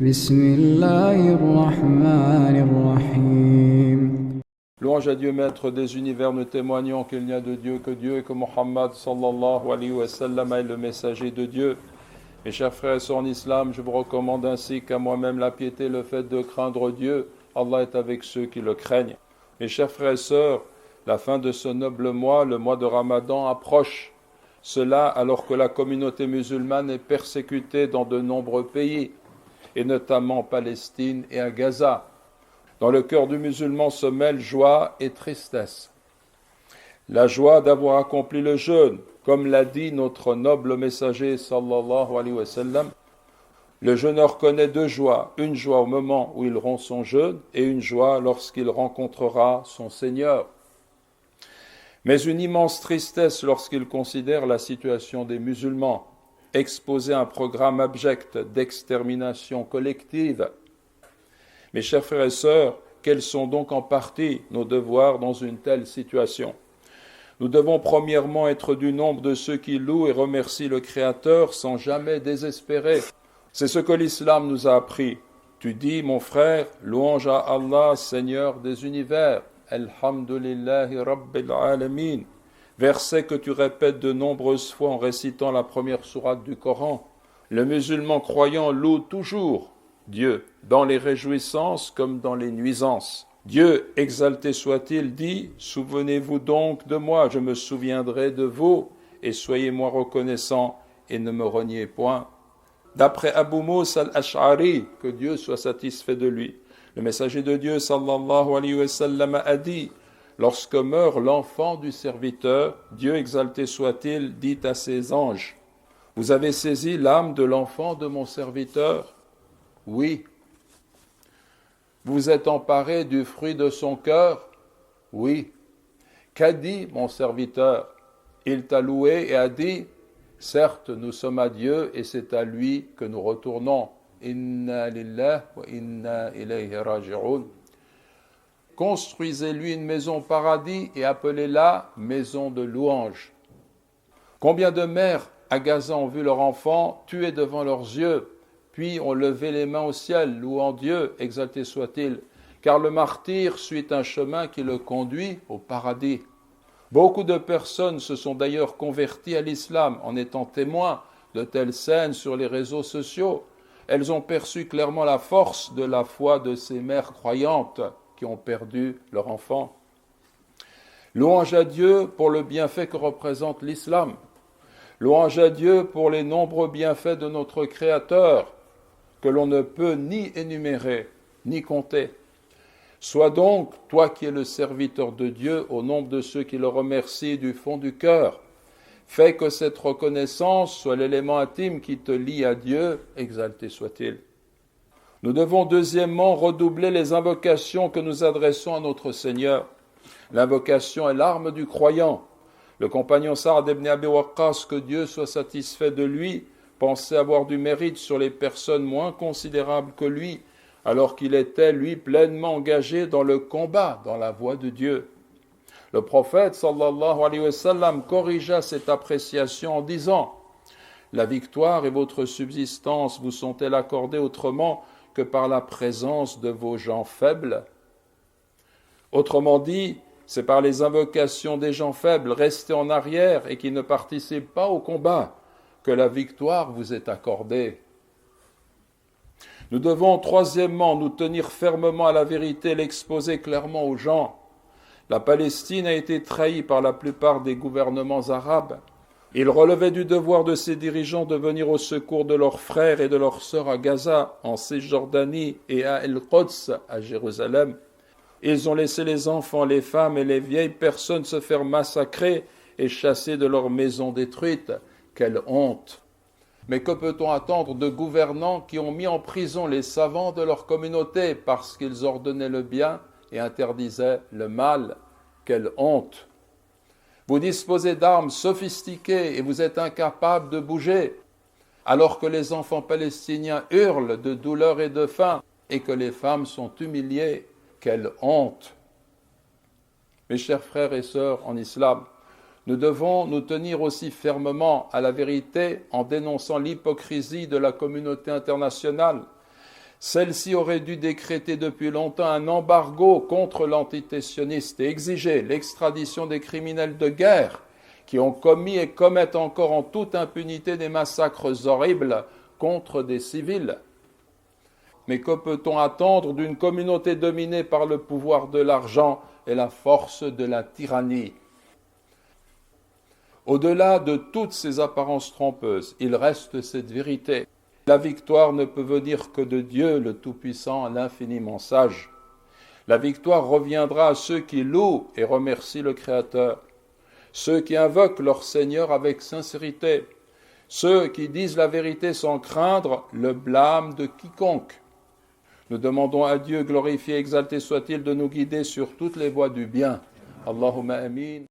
بسم الله الرحمن الرحيم. Louange à Dieu, maître des univers, nous témoignons qu'il n'y a de Dieu que Dieu et que Muhammad sallallahu alayhi wa sallam est le messager de Dieu. Mes chers frères et sœurs en islam, je vous recommande ainsi qu'à moi-même la piété, le fait de craindre Dieu. Allah est avec ceux qui le craignent. Mes chers frères et sœurs, la fin de ce noble mois, le mois de Ramadan, approche. Cela alors que la communauté musulmane est persécutée dans de nombreux pays, et notamment en Palestine et à Gaza. Dans le cœur du musulman se mêlent joie et tristesse. La joie d'avoir accompli le jeûne, comme l'a dit notre noble messager sallallahu alayhi wa sallam. Le jeûneur connaît deux joies, une joie au moment où il rompt son jeûne et une joie lorsqu'il rencontrera son Seigneur. Mais une immense tristesse lorsqu'il considère la situation des musulmans, exposés à un programme abject d'extermination collective. Mes chers frères et sœurs, quels sont donc en partie nos devoirs dans une telle situation ? Nous devons premièrement être du nombre de ceux qui louent et remercient le Créateur sans jamais désespérer. C'est ce que l'islam nous a appris. Tu dis, mon frère, louange à Allah, Seigneur des univers. Alhamdulillahi Rabbil Alamin. Verset que tu répètes de nombreuses fois en récitant la première sourate du Coran. Le musulman croyant loue toujours Dieu, dans les réjouissances comme dans les nuisances. Dieu, exalté soit-il, dit « Souvenez-vous donc de moi, je me souviendrai de vous, et soyez-moi reconnaissants et ne me reniez point. » D'après Abu Musa al-Ash'ari, que Dieu soit satisfait de lui, le messager de Dieu, sallallahu alayhi wa sallam, a dit « Lorsque meurt l'enfant du serviteur, Dieu, exalté soit-il, dit à ses anges « Vous avez saisi l'âme de l'enfant de mon serviteur ?» Oui. Vous êtes emparé du fruit de son cœur? Oui. Qu'a dit mon serviteur? Il t'a loué et a dit, certes, nous sommes à Dieu et c'est à lui que nous retournons. Inna lillahi wa inna ilayhi raji'un. Construisez-lui une maison au paradis et appelez-la maison de louange. Combien de mères à Gaza ont vu leur enfant tué devant leurs yeux, puis ont levé les mains au ciel, louant Dieu, exalté soit-il, car le martyr suit un chemin qui le conduit au paradis. Beaucoup de personnes se sont d'ailleurs converties à l'islam en étant témoins de telles scènes sur les réseaux sociaux. Elles ont perçu clairement la force de la foi de ces mères croyantes qui ont perdu leur enfant. Louange à Dieu pour le bienfait que représente l'islam. Louange à Dieu pour les nombreux bienfaits de notre Créateur, que l'on ne peut ni énumérer, ni compter. Sois donc, toi qui es le serviteur de Dieu, au nombre de ceux qui le remercient du fond du cœur. Fais que cette reconnaissance soit l'élément intime qui te lie à Dieu, exalté soit-il. Nous devons deuxièmement redoubler les invocations que nous adressons à notre Seigneur. L'invocation est l'arme du croyant. Le compagnon Sa'd ibn Abi Waqqas, que Dieu soit satisfait de lui, pensait avoir du mérite sur les personnes moins considérables que lui, alors qu'il était, lui, pleinement engagé dans le combat, dans la voie de Dieu. Le prophète, sallallahu alayhi wa sallam, corrigea cette appréciation en disant « La victoire et votre subsistance vous sont-elles accordées autrement que par la présence de vos gens faibles ?» Autrement dit, c'est par les invocations des gens faibles, restés en arrière et qui ne participent pas au combat, que la victoire vous est accordée. Nous devons troisièmement nous tenir fermement à la vérité et l'exposer clairement aux gens. La Palestine a été trahie par la plupart des gouvernements arabes. Il relevait du devoir de ses dirigeants de venir au secours de leurs frères et de leurs sœurs à Gaza, en Cisjordanie et à El-Quds, à Jérusalem. Ils ont laissé les enfants, les femmes et les vieilles personnes se faire massacrer et chasser de leurs maisons détruites. Quelle honte! Mais que peut-on attendre de gouvernants qui ont mis en prison les savants de leur communauté parce qu'ils ordonnaient le bien et interdisaient le mal? Quelle honte! Vous disposez d'armes sophistiquées et vous êtes incapables de bouger, alors que les enfants palestiniens hurlent de douleur et de faim et que les femmes sont humiliées. Quelle honte! Mes chers frères et sœurs en islam, nous devons nous tenir aussi fermement à la vérité en dénonçant l'hypocrisie de la communauté internationale. Celle-ci aurait dû décréter depuis longtemps un embargo contre l'entité sioniste et exiger l'extradition des criminels de guerre qui ont commis et commettent encore en toute impunité des massacres horribles contre des civils. Mais que peut-on attendre d'une communauté dominée par le pouvoir de l'argent et la force de la tyrannie? Au-delà de toutes ces apparences trompeuses, il reste cette vérité. La victoire ne peut venir que de Dieu, le Tout-Puissant, l'infiniment sage. La victoire reviendra à ceux qui louent et remercient le Créateur, ceux qui invoquent leur Seigneur avec sincérité, ceux qui disent la vérité sans craindre le blâme de quiconque. Nous demandons à Dieu, glorifié et exalté soit-il, de nous guider sur toutes les voies du bien. Allahumma amin.